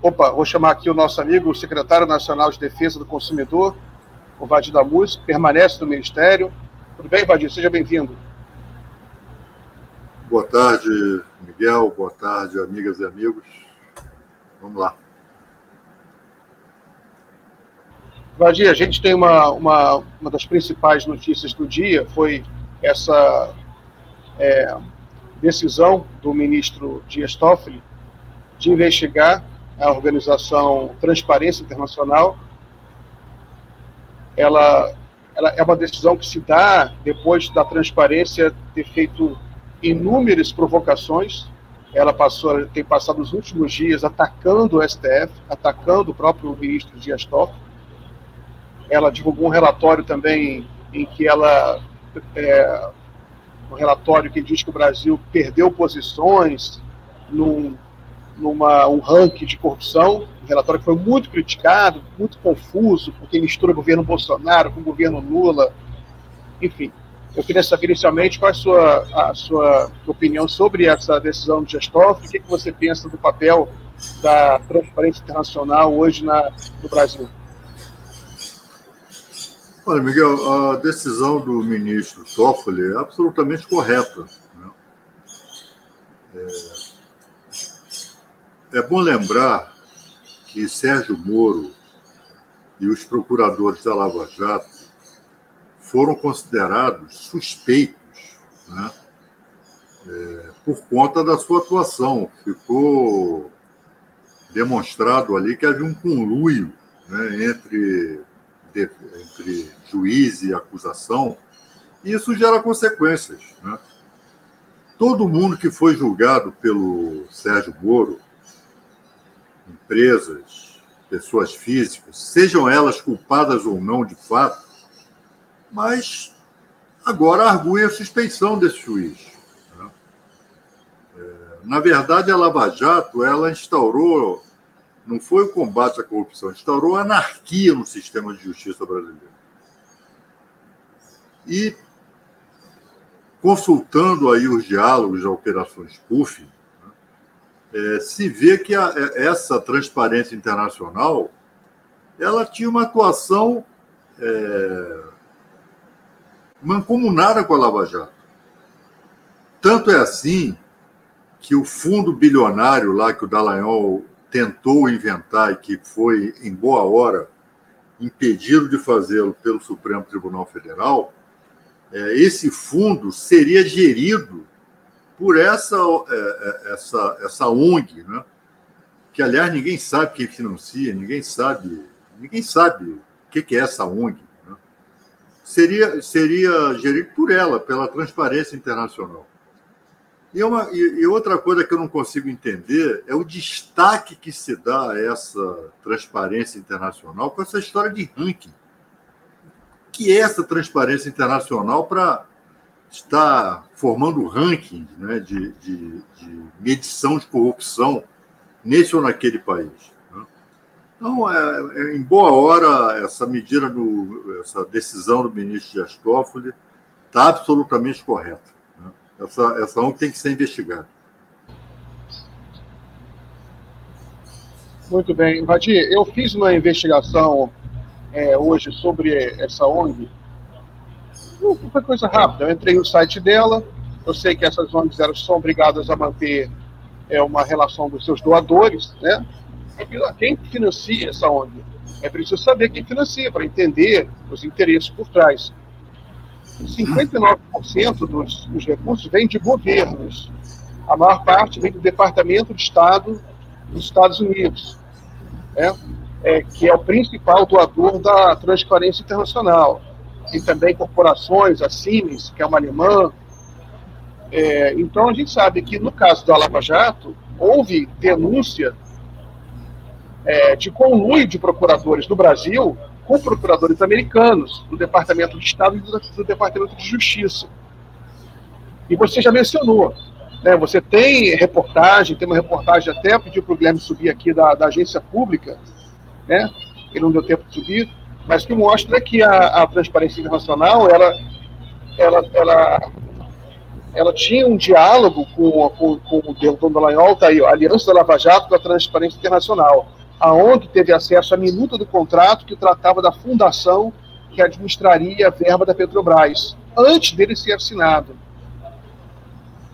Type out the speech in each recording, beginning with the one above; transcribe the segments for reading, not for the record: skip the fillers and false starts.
Opa, vou chamar aqui o nosso amigo, o secretário nacional de Defesa do Consumidor, o Vadir Damus, que permanece no Ministério. Tudo bem, Vadir? Seja bem-vindo. Boa tarde, Miguel. Boa tarde, amigas e amigos. Vamos lá. Vadir, a gente tem uma das principais notícias do dia, foi essa decisão do ministro Dias Toffoli de investigar a organização Transparência Internacional. Ela é uma decisão que se dá depois da Transparência ter feito inúmeras provocações. Ela tem passado os últimos dias atacando o STF, atacando o próprio ministro Dias Toffoli. Ela divulgou um relatório também em que um relatório que diz que o Brasil perdeu posições num ranking de corrupção, um relatório que foi muito criticado, muito confuso, porque mistura o governo Bolsonaro com o governo Lula, enfim. Eu queria saber inicialmente qual é a sua opinião sobre essa decisão do Dias Toffoli, o que você pensa do papel da Transparência Internacional hoje no Brasil? Olha, Miguel, a decisão do ministro Toffoli é absolutamente correta, né? É bom lembrar que Sérgio Moro e os procuradores da Lava Jato foram considerados suspeitos, né, por conta da sua atuação. Ficou demonstrado ali que havia um conluio, né, entre juiz e acusação, e isso gera consequências, né? Todo mundo que foi julgado pelo Sérgio Moro, empresas, pessoas físicas, sejam elas culpadas ou não de fato, mas agora arguem a suspeição desse juiz, né? Na verdade, a Lava Jato, ela instaurou, não foi o combate à corrupção, instaurou anarquia no sistema de justiça brasileiro. E, consultando aí os diálogos da Operação Spoofing, se vê que essa Transparência Internacional ela tinha uma atuação mancomunada com a Lava Jato. Tanto é assim que o fundo bilionário lá que o Dallagnol tentou inventar e que foi, em boa hora, impedido de fazê-lo pelo Supremo Tribunal Federal, esse fundo seria gerido por essa ONG, né? Que, aliás, ninguém sabe quem financia, ninguém sabe o que é essa ONG, né? Seria gerido por ela, pela Transparência Internacional. E outra coisa que eu não consigo entender é o destaque que se dá a essa Transparência Internacional com essa história de ranking. O que é essa Transparência Internacional para estar formando rankings, né, de medição de corrupção nesse ou naquele país, né? Então, em boa hora, essa essa decisão do ministro Dias Toffoli está absolutamente correta, né? Essa ONG tem que ser investigada. Muito bem. Vadir, eu fiz uma investigação hoje sobre essa ONG. Foi coisa rápida. Eu entrei no site dela, eu sei que essas ONGs são obrigadas a manter uma relação dos seus doadores, né? Quem financia essa ONG? É preciso saber quem financia, para entender os interesses por trás. 59% dos recursos vem de governos. A maior parte vem do Departamento de Estado dos Estados Unidos, né? Que é o principal doador da Transparência Internacional. Tem também corporações, a Siemens, que é uma alemã. Então, a gente sabe que, no caso da Lava Jato, houve denúncia de conluio de procuradores do Brasil com procuradores americanos, do Departamento de Estado e do Departamento de Justiça. E você já mencionou, né? Você tem uma reportagem até, pediu para o Guilherme subir aqui da agência pública, né? Ele não deu tempo de subir, mas que mostra que a Transparência Internacional, ela ela tinha um diálogo com o Deltan Dallagnol, tá aí, a Aliança da Lava Jato da Transparência Internacional. A ONG teve acesso à minuta do contrato que tratava da fundação que administraria a verba da Petrobras, antes dele ser assinado.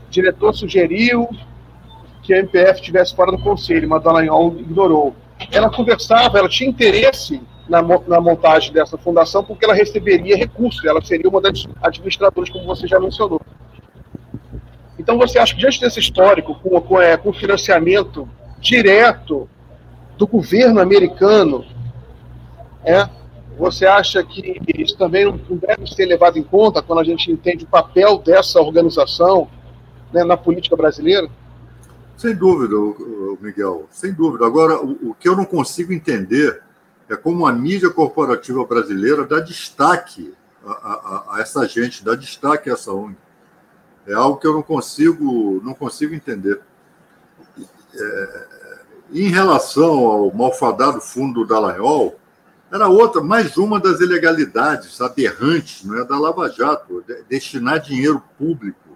O diretor sugeriu que a MPF estivesse fora do conselho, mas Dallagnol ignorou. Ela conversava, ela tinha interesse na montagem dessa fundação porque ela receberia recursos, ela seria uma das administradoras, como você já mencionou. Então, você acha que diante desse histórico, com financiamento direto do governo americano, você acha que isso também não deve ser levado em conta quando a gente entende o papel dessa organização, né, na política brasileira? Sem dúvida, Miguel, sem dúvida. Agora, o que eu não consigo entender é como a mídia corporativa brasileira dá destaque a essa gente, dá destaque a essa ONG. É algo que eu não consigo entender. Em relação ao malfadado fundo do Dallagnol, era mais uma das ilegalidades aberrantes, não é, da Lava Jato, destinar dinheiro público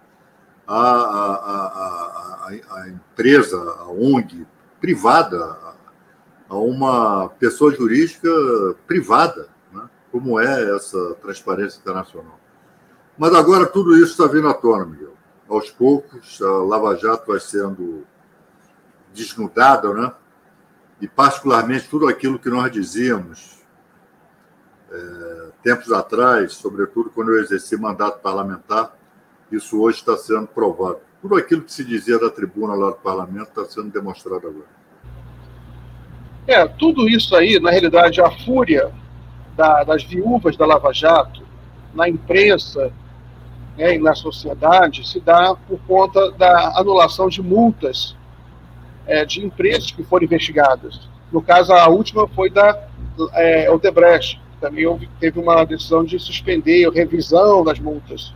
a empresa, a ONG privada, a uma pessoa jurídica privada, né, como é essa Transparência Internacional. Mas agora tudo isso está vindo à tona, Miguel. Aos poucos, a Lava Jato vai sendo desnudada, né? E particularmente tudo aquilo que nós dizíamos tempos atrás, sobretudo quando eu exerci mandato parlamentar, isso hoje está sendo provado. Tudo aquilo que se dizia da tribuna lá do parlamento está sendo demonstrado agora. Tudo isso aí, na realidade, a fúria das viúvas da Lava Jato, na imprensa, e na sociedade, se dá por conta da anulação de multas de empresas que foram investigadas. No caso, a última foi da Odebrecht. Também teve uma decisão de suspender a revisão das multas.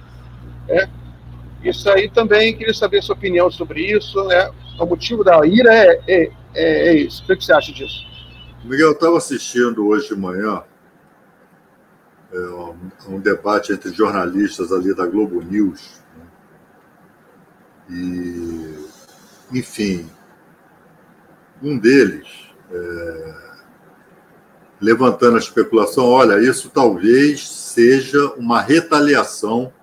Isso aí também, queria saber a sua opinião sobre isso. O motivo da ira é isso. O que você acha disso? Miguel, eu estava assistindo hoje de manhã um debate entre jornalistas ali da Globo News. E, enfim, um deles levantando a especulação, olha, isso talvez seja uma retaliação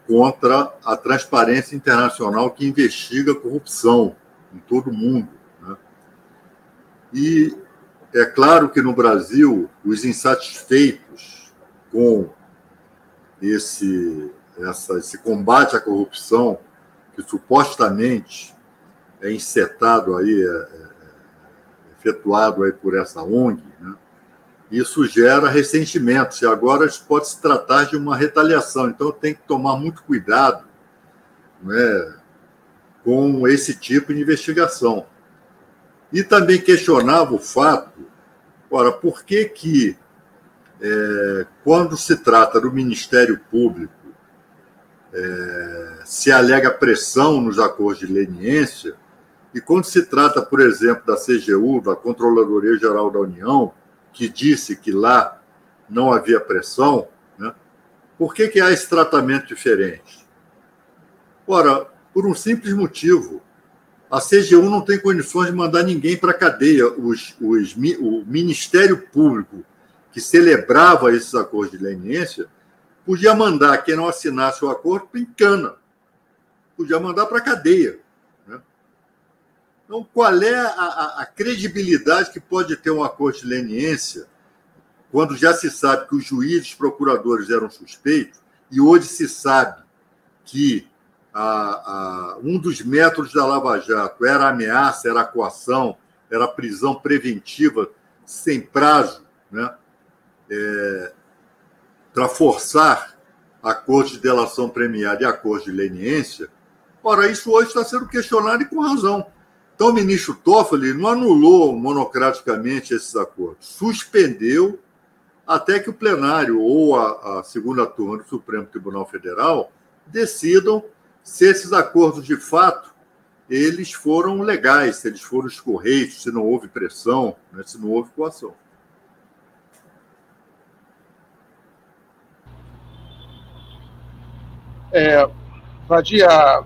contra a Transparência Internacional que investiga a corrupção em todo o mundo, né? E é claro que no Brasil, os insatisfeitos com esse combate à corrupção, que supostamente é encetado aí, efetuado aí por essa ONG, né? Isso gera ressentimentos, e agora pode se tratar de uma retaliação. Então tem que tomar muito cuidado, né, com esse tipo de investigação. E também questionava o fato, ora, por que quando se trata do Ministério Público, se alega pressão nos acordos de leniência, e quando se trata, por exemplo, da CGU, da Controladoria Geral da União, que disse que lá não havia pressão, né? Por que há esse tratamento diferente? Ora, por um simples motivo. A CGU não tem condições de mandar ninguém para a cadeia. O Ministério Público, que celebrava esses acordos de leniência, podia mandar quem não assinasse o acordo para cana. Podia mandar para a cadeia. Né? Então, qual é a credibilidade que pode ter um acordo de leniência quando já se sabe que os juízes procuradores eram suspeitos e hoje se sabe que um dos métodos da Lava Jato era a ameaça, era a coação, era a prisão preventiva sem prazo, né? Para forçar acordos de delação premiada e acordos de leniência. Ora, isso hoje está sendo questionado e com razão. Então, o ministro Toffoli não anulou monocraticamente esses acordos, suspendeu até que o plenário ou a segunda turma do Supremo Tribunal Federal decidam se esses acordos, de fato, eles foram legais, se eles foram escorreios, se não houve pressão, né, se não houve coação. Vadia,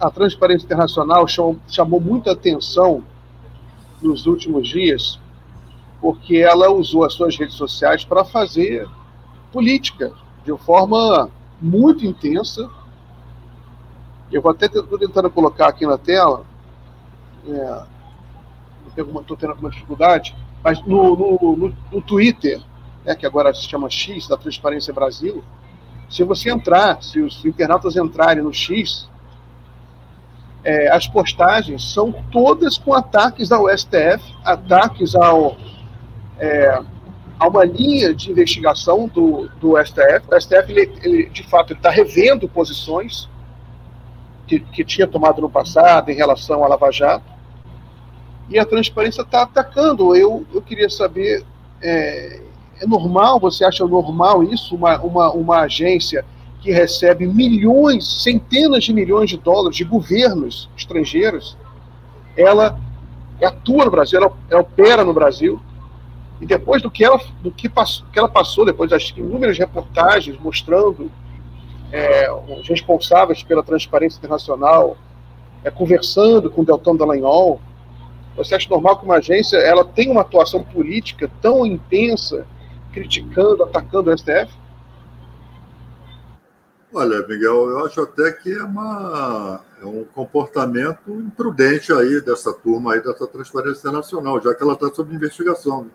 a Transparência Internacional chamou muita atenção nos últimos dias, porque ela usou as suas redes sociais para fazer política de forma muito intensa. Eu vou até estou tentando colocar aqui na tela, estou tendo alguma dificuldade, mas no Twitter, que agora se chama X, da Transparência Brasil, se você entrar, se os internautas entrarem no X, as postagens são todas com ataques ao STF, ataques a uma linha de investigação do STF. O STF, ele de fato, está revendo posições que tinha tomado no passado em relação à Lava Jato, e a Transparência está atacando. Eu queria saber, é normal, você acha normal isso, uma agência que recebe milhões, centenas de milhões de dólares de governos estrangeiros, ela atua no Brasil, ela opera no Brasil, e depois do que ela passou, depois das inúmeras reportagens mostrando os responsáveis pela Transparência Internacional conversando com o Deltan Dallagnol, você acha normal que uma agência ela tenha uma atuação política tão intensa, criticando, atacando o STF? Olha, Miguel, eu acho até que é um comportamento imprudente aí dessa turma aí, dessa Transparência Internacional, já que ela está sob investigação. Né?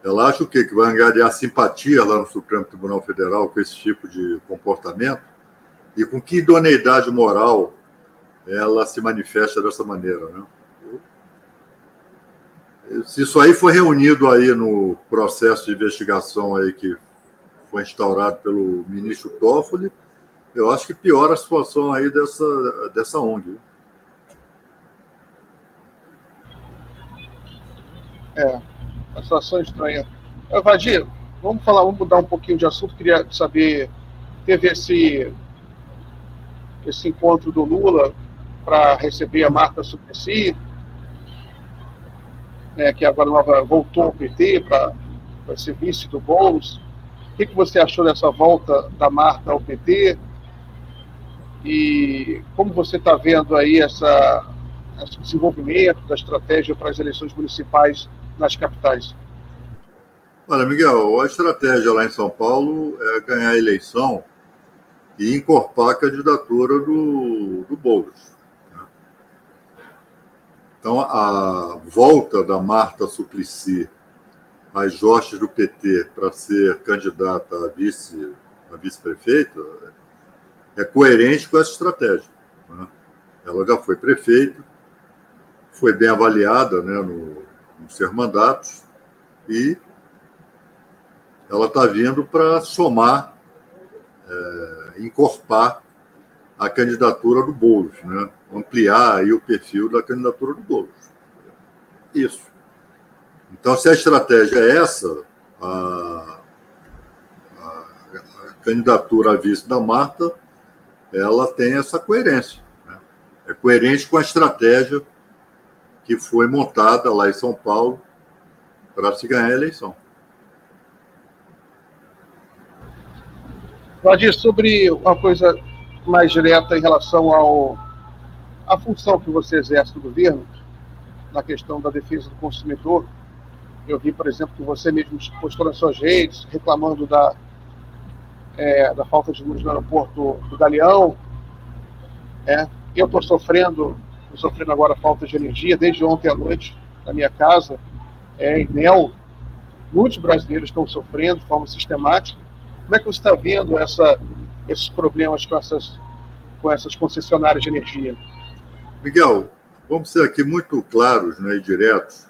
Ela acha o quê? Que vai angariar simpatia lá no Supremo Tribunal Federal com esse tipo de comportamento? E com que idoneidade moral ela se manifesta dessa maneira, né? Se isso aí foi reunido aí no processo de investigação aí que foi instaurado pelo ministro Toffoli, eu acho que piora a situação aí dessa ONG. Uma situação estranha. Vadir, vamos mudar um pouquinho de assunto. Queria saber, teve esse encontro do para receber a Marta Suplicy, que agora voltou ao PT para ser vice do Boulos. O que você achou dessa volta da Marta ao PT? E como você está vendo aí esse desenvolvimento da estratégia para as eleições municipais nas capitais? Olha, Miguel, a estratégia lá em São Paulo é ganhar a eleição e encorpar a candidatura do Boulos. Então, a volta da Marta Suplicy às hostes do PT para ser candidata a vice-prefeita é coerente com essa estratégia. Né? Ela já foi prefeita, foi bem avaliada, né, nos seus mandatos, e ela está vindo para somar, encorpar a candidatura do Boulos, né? Ampliar aí o perfil da candidatura do Boulos. Isso. Então, se a estratégia é essa, a candidatura a vice da Marta, ela tem essa coerência. Né? É coerente com a estratégia que foi montada lá em São Paulo para se ganhar a eleição. Vadir, sobre uma coisa mais direta em relação à função que você exerce no governo, na questão da defesa do consumidor. Eu vi, por exemplo, que você mesmo postou nas suas redes, reclamando da falta de luz no aeroporto do Galeão. Eu estou sofrendo agora falta de energia desde ontem à noite na minha casa, em Mel. Muitos brasileiros estão sofrendo de forma sistemática. Como é que você está vendo esses problemas com essas concessionárias de energia? Miguel, vamos ser aqui muito claros, né, e diretos.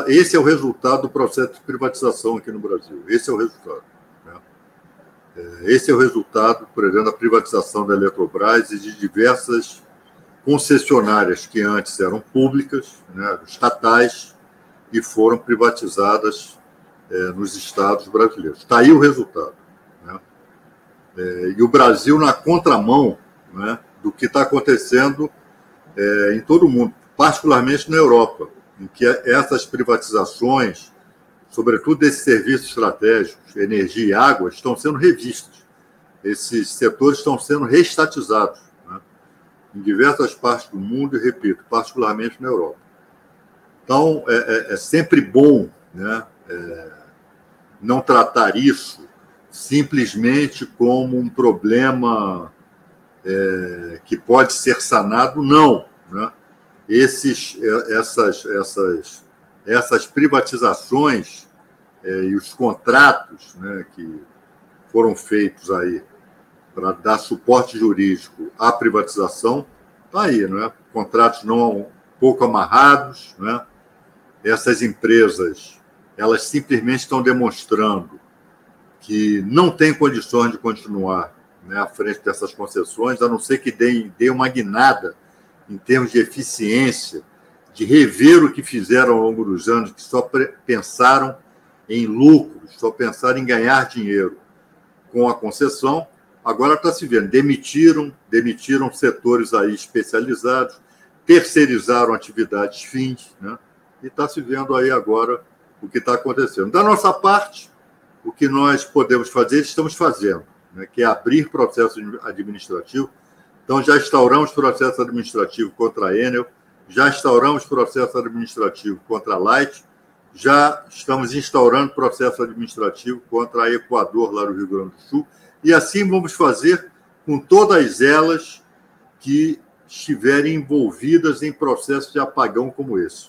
Esse é o resultado do processo de privatização aqui no Brasil. Esse é o resultado. Né? Esse é o resultado, por exemplo, da privatização da Eletrobras e de diversas concessionárias que antes eram públicas, né, estatais, e foram privatizadas nos estados brasileiros. Está aí o resultado. Né? E o Brasil na contramão, né, do que está acontecendo em todo o mundo, particularmente na Europa, em que essas privatizações, sobretudo desses serviços estratégicos, energia e água, estão sendo revistas. esses setores estão sendo reestatizados, né, em diversas partes do mundo, e, repito, particularmente na Europa. Então, é sempre bom, né, não tratar isso simplesmente como um problema que pode ser sanado, não. Né? Essas privatizações e os contratos, né, que foram feitos aí para dar suporte jurídico à privatização, está aí, né? Contratos não pouco amarrados, né? Essas empresas, elas simplesmente estão demonstrando que não têm condições de continuar, né, à frente dessas concessões, a não ser que dê uma guinada em termos de eficiência, de rever o que fizeram ao longo dos anos, que só pensaram em lucros, só pensaram em ganhar dinheiro com a concessão. Agora está se vendo, demitiram setores aí especializados, terceirizaram atividades fins, né? E está se vendo aí agora o que está acontecendo. Da nossa parte, o que nós podemos fazer, estamos fazendo, né, que é abrir processo administrativo. Então, já instauramos processo administrativo contra a Enel, já instauramos processo administrativo contra a Light, já estamos instaurando processo administrativo contra a Equador, lá no Rio Grande do Sul, e assim vamos fazer com todas elas que estiverem envolvidas em processos de apagão como esse.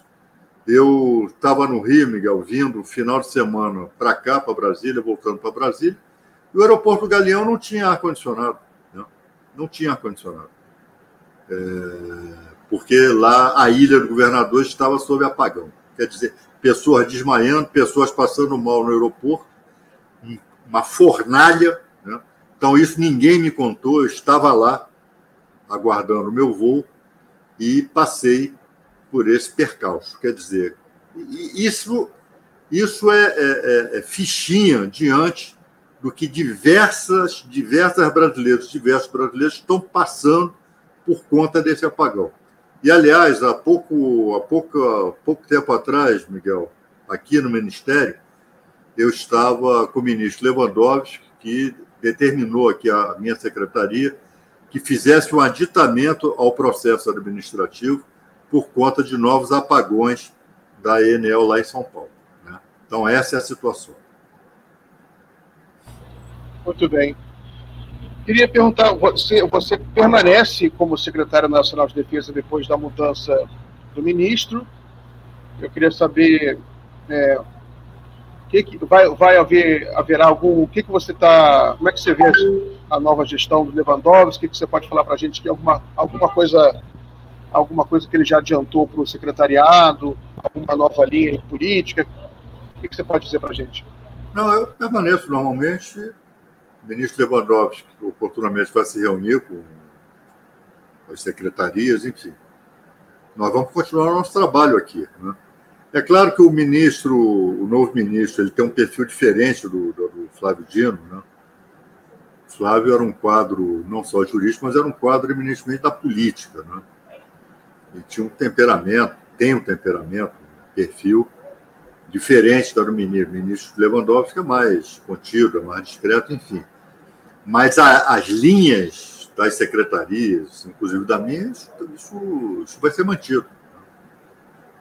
Eu estava no Rio, Miguel, vindo no final de semana para cá, para Brasília, voltando para Brasília, e o aeroporto do Galeão não tinha ar-condicionado. Não tinha ar-condicionado. Porque lá a Ilha do Governador estava sob apagão. Quer dizer, pessoas desmaiando, pessoas passando mal no aeroporto, uma fornalha, né? Então, isso ninguém me contou, eu estava lá, aguardando o meu voo, e passei por esse percalço. Quer dizer, isso é fichinha diante do que diversos brasileiros estão passando por conta desse apagão. E, aliás, há pouco tempo atrás, Miguel, aqui no Ministério, eu estava com o ministro Lewandowski, que determinou aqui a minha secretaria que fizesse um aditamento ao processo administrativo por conta de novos apagões da Enel lá em São Paulo, né? Então, essa é a situação. Muito bem. Queria perguntar, você permanece como secretário nacional de defesa depois da mudança do ministro? Eu queria saber haverá algum, como é que você vê a nova gestão do Lewandowski? O que você pode falar para a gente? Que alguma coisa que ele já adiantou para o secretariado, alguma nova linha política? O que você pode dizer para a gente? Não, eu permaneço normalmente. O ministro Lewandowski, oportunamente, vai se reunir com as secretarias, enfim. Nós vamos continuar o nosso trabalho aqui, né? É claro que o novo ministro, ele tem um perfil diferente do Flávio Dino, né? O Flávio era um quadro não só jurídico, mas era um quadro eminentemente da política, né? E tinha um temperamento, um perfil diferente do ministro. O ministro Lewandowski é mais contido, é mais discreto, enfim. Mas as linhas das secretarias, inclusive da minha, isso vai ser mantido.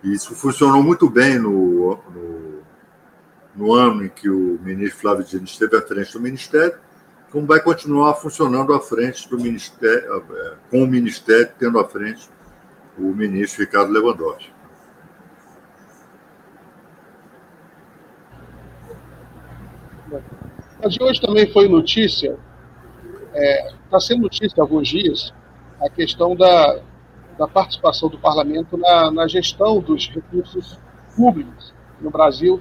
E isso funcionou muito bem no ano em que o ministro Flávio Dino esteve à frente do Ministério, como vai continuar funcionando à frente do Ministério, com o Ministério tendo à frente o ministro Ricardo Lewandowski. Mas hoje também foi notícia, está sendo notícia há alguns dias, a questão da participação do parlamento na gestão dos recursos públicos no Brasil.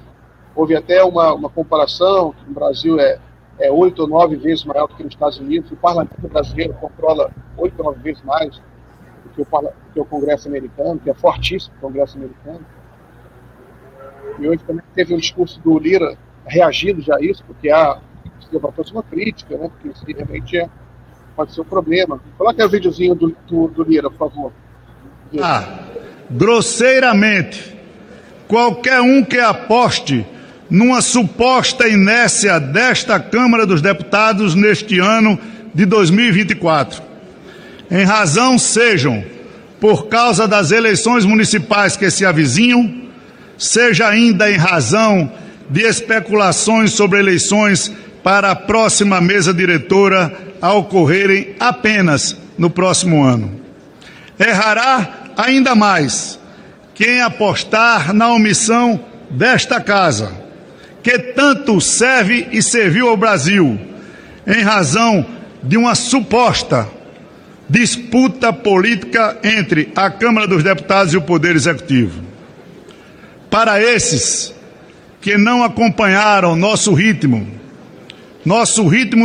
Houve até uma comparação, que no Brasil é 8 ou 9 vezes maior do que nos Estados Unidos. O parlamento brasileiro controla 8 ou 9 vezes mais do que o Congresso americano, que é fortíssimo o Congresso americano. E hoje também teve um discurso do Lira reagindo já a isso, porque levantou-se uma crítica, né? Porque isso realmente pode ser um problema. Coloque o videozinho do Lira, por favor. Grosseiramente, qualquer um que aposte numa suposta inércia desta Câmara dos Deputados neste ano de 2024. Em razão sejam por causa das eleições municipais que se avizinham, seja ainda em razão de especulações sobre eleições para a próxima mesa diretora a ocorrerem apenas no próximo ano. Errará ainda mais quem apostar na omissão desta casa, que tanto serve e serviu ao Brasil, em razão de uma suposta disputa política entre a Câmara dos Deputados e o Poder Executivo. Para esses que não acompanharam nosso ritmo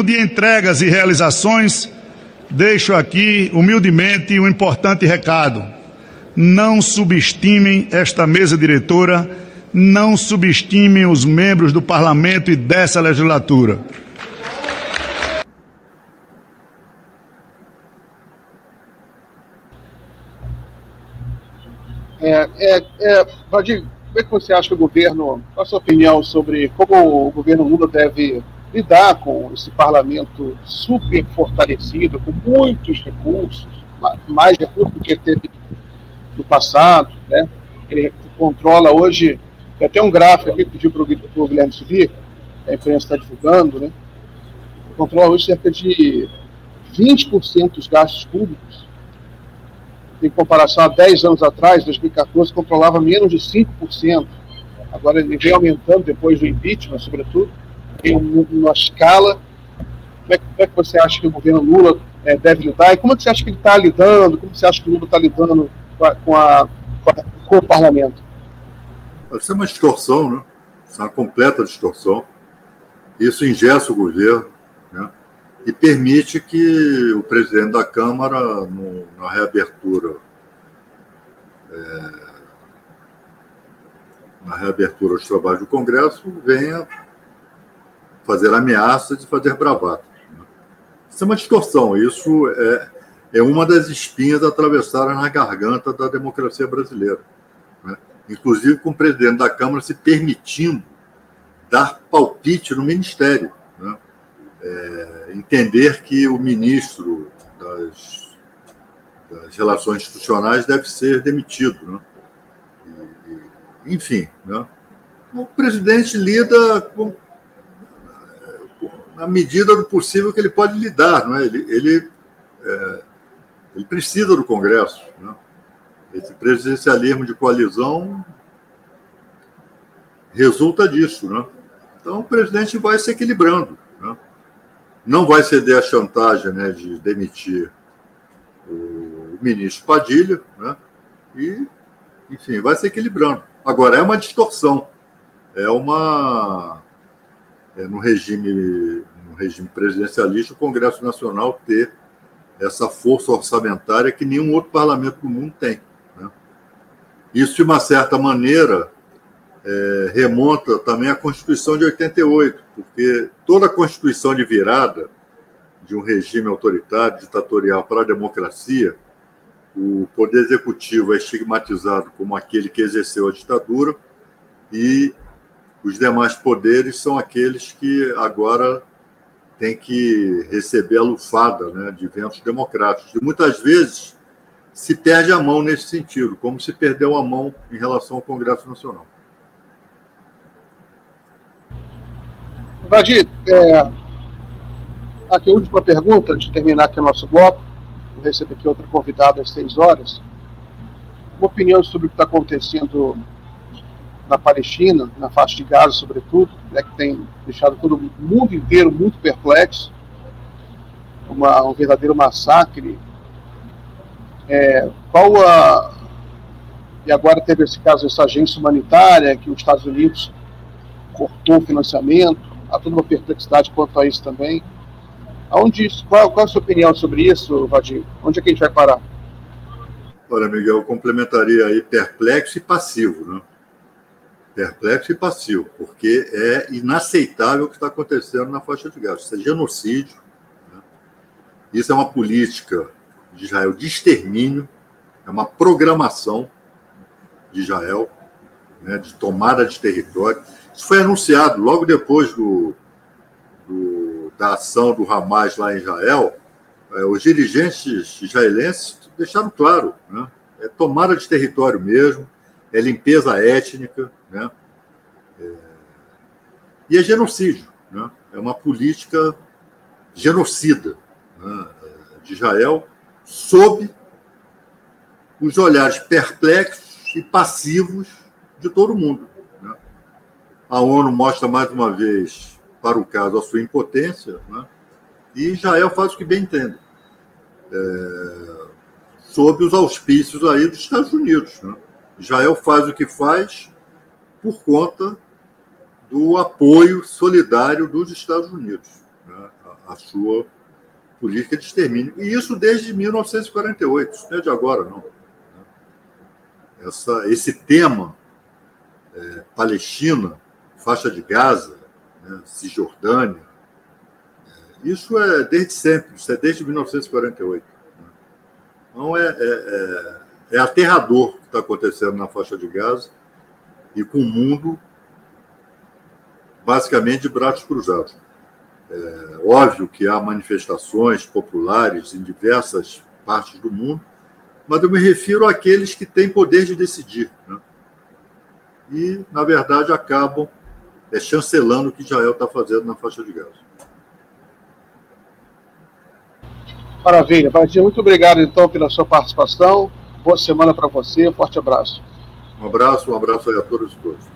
de entregas e realizações, deixo aqui humildemente um importante recado: não subestimem esta mesa diretora, não subestimem os membros do Parlamento e dessa legislatura. Valdir, como é que você acha que o governo, qual a sua opinião sobre como o governo Lula deve lidar com esse parlamento super fortalecido, com muitos recursos, mais recursos do que teve no passado, né? Ele controla hoje, tem até um gráfico aqui que pediu para o Guilherme subir, a imprensa está divulgando, né? Controla hoje cerca de 20% dos gastos públicos. Em comparação a 10 anos atrás, 2014, controlava menos de 5%. Agora ele vem aumentando depois do impeachment, sobretudo, em uma escala. Como é que você acha que o governo Lula deve lidar? E como é que você acha que ele está lidando? Como você acha que o Lula está lidando com o parlamento? Isso é uma distorção, né? Isso é uma completa distorção. Isso engessa o governo, né? E permite que o presidente da Câmara, na reabertura dos trabalhos do Congresso, venha fazer ameaças e fazer bravata. Isso é uma distorção. Isso é uma das espinhas atravessadas na garganta da democracia brasileira, né? Inclusive com o presidente da Câmara se permitindo dar palpite no ministério, né? Entender que o ministro das Relações Institucionais deve ser demitido, né? Enfim, né? O presidente lida na medida do possível que ele pode lidar, né? Ele precisa do Congresso, né? Esse presidencialismo de coalizão resulta disso, né? Então o presidente vai se equilibrando, né? Não vai ceder à chantagem, né, de demitir o ministro Padilha, né? E, enfim, vai se equilibrando. Agora, é uma distorção. No regime presidencialista, o Congresso Nacional ter essa força orçamentária que nenhum outro parlamento do mundo tem, né? Isso, de uma certa maneira, remonta também à Constituição de 88, porque toda a Constituição de virada de um regime autoritário, ditatorial para a democracia, o poder executivo é estigmatizado como aquele que exerceu a ditadura e os demais poderes são aqueles que agora têm que receber a lufada, né, de ventos democráticos. E muitas vezes se perde a mão nesse sentido, como se perdeu a mão em relação ao Congresso Nacional. Valdir, aqui a última pergunta, antes de terminar aqui o nosso bloco. Vou receber aqui outra convidada às 6 horas. Uma opinião sobre o que está acontecendo na Palestina, na faixa de Gaza, sobretudo, né, que tem deixado todo o mundo inteiro muito perplexo. Um verdadeiro massacre. E agora teve esse caso, essa agência humanitária, que os Estados Unidos cortou o financiamento. Há toda uma perplexidade quanto a isso também. Qual a sua opinião sobre isso, Valdir? Onde é que a gente vai parar? Olha, Miguel, eu complementaria aí perplexo e passivo, né? Perplexo e passivo, porque é inaceitável o que está acontecendo na faixa de Gaza. Isso é genocídio, né? Isso é uma política de Israel de extermínio, é uma programação de Israel, né, de tomada de território. Isso foi anunciado logo depois da ação do Hamas lá em Israel. Os dirigentes israelenses deixaram claro, né, é tomada de território mesmo, é limpeza étnica, né, e é genocídio, né, é uma política genocida, né, de Israel, sob os olhares perplexos e passivos de todo mundo, né. A ONU mostra mais uma vez, para o caso, a sua impotência, né, e Israel faz o que bem entende, sob os auspícios aí dos Estados Unidos, né. Israel faz o que faz por conta do apoio solidário dos Estados Unidos, né, a sua política de extermínio. E isso desde 1948, isso não é de agora, não. Esse tema, Palestina, faixa de Gaza, né, Cisjordânia, isso é desde sempre, isso é desde 1948. Né. Então é aterrador o que está acontecendo na faixa de Gaza e com o mundo basicamente de braços cruzados. É óbvio que há manifestações populares em diversas partes do mundo, mas eu me refiro àqueles que têm poder de decidir, né? E, na verdade, acabam chancelando o que Israel está fazendo na faixa de Gaza. Maravilha. Vadir, muito obrigado, então, pela sua participação. Boa semana para você. Forte abraço. Um abraço aí a todos e todas.